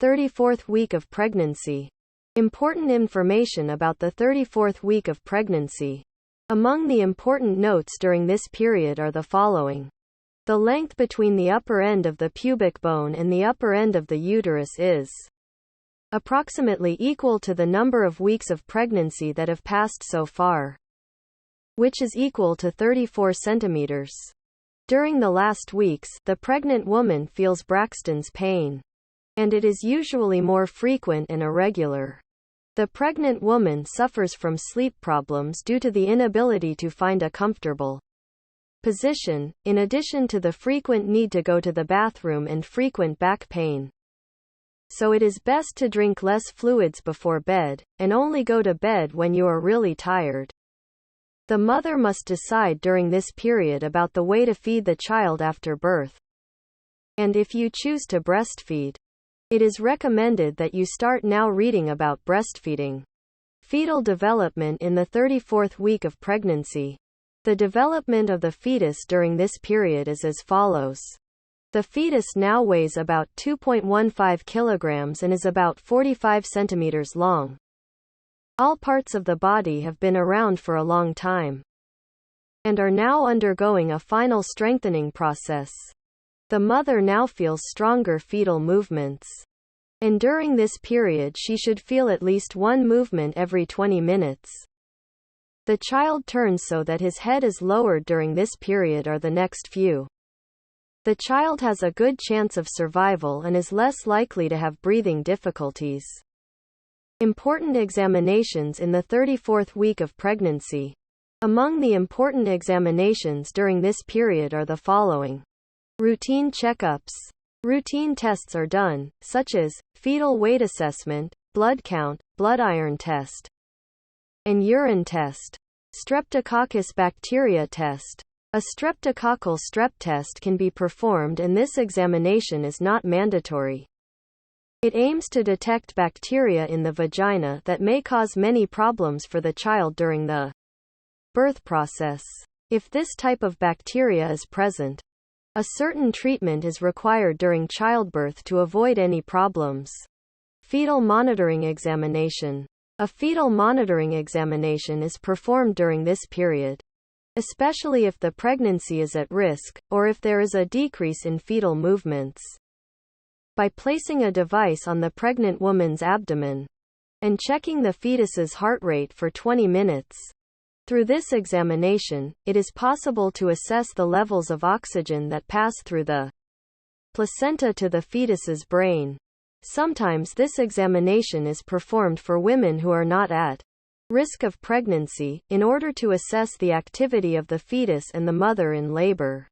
34th week of pregnancy. Important information about the 34th week of pregnancy. Among the important notes during this period are the following. The length between the upper end of the pubic bone and the upper end of the uterus is approximately equal to the number of weeks of pregnancy that have passed so far, which is equal to 34 centimeters. During the last weeks, the pregnant woman feels Braxton's pain, and it is usually more frequent and irregular. The pregnant woman suffers from sleep problems due to the inability to find a comfortable position, in addition to the frequent need to go to the bathroom and frequent back pain. So it is best to drink less fluids before bed, and only go to bed when you are really tired. The mother must decide during this period about the way to feed the child after birth. And if you choose to breastfeed, it is recommended that you start now reading about breastfeeding. Fetal development in the 34th week of pregnancy. The development of the fetus during this period is as follows. The fetus now weighs about 2.15 kilograms and is about 45 centimeters long. All parts of the body have been around for a long time and are now undergoing a final strengthening process. The mother now feels stronger fetal movements, and during this period she should feel at least one movement every 20 minutes. The child turns so that his head is lowered during this period or the next few. The child has a good chance of survival and is less likely to have breathing difficulties. Important examinations in the 34th week of pregnancy. Among the important examinations during this period are the following. Routine checkups. Routine tests are done, such as fetal weight assessment, blood count, blood iron test, and urine test. Streptococcus bacteria test. A streptococcal strep test can be performed, and this examination is not mandatory. It aims to detect bacteria in the vagina that may cause many problems for the child during the birth process. If this type of bacteria is present, a certain treatment is required during childbirth to avoid any problems. Fetal monitoring examination. A fetal monitoring examination is performed during this period, especially if the pregnancy is at risk, or if there is a decrease in fetal movements. By placing a device on the pregnant woman's abdomen and checking the fetus's heart rate for 20 minutes. Through this examination, it is possible to assess the levels of oxygen that pass through the placenta to the fetus's brain. Sometimes this examination is performed for women who are not at risk of pregnancy, in order to assess the activity of the fetus and the mother in labor.